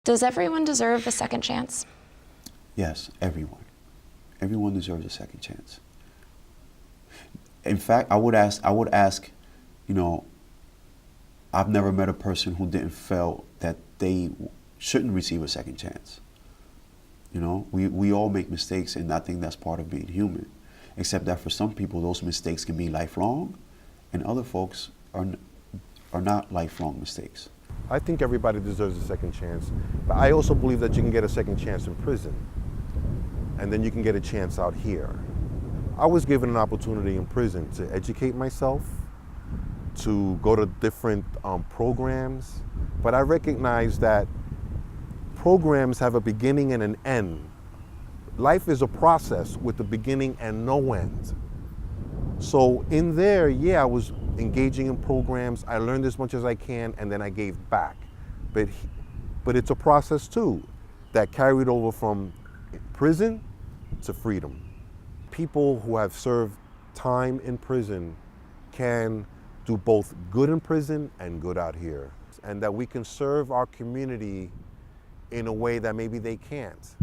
Does everyone deserve a second chance? Yes, everyone. Everyone deserves a second chance. In fact, I would ask, you know, I've never met a person who didn't feel that they shouldn't receive a second chance. You know, we all make mistakes, and I think that's part of being human. Except that for some people, those mistakes can be lifelong, and other folks are not lifelong mistakes. I think everybody deserves a second chance, but I also believe that you can get a second chance in prison, and then you can get a chance out here. I was given an opportunity in prison to educate myself, to go to different programs, but I recognize that programs have a beginning and an end. Life is a process with a beginning and no end. So in there, yeah, I was engaging in programs, I learned as much as I can, and then I gave back. But it's a process too, that carried over from prison to freedom. People who have served time in prison can do both good in prison and good out here. And that we can serve our community in a way that maybe they can't.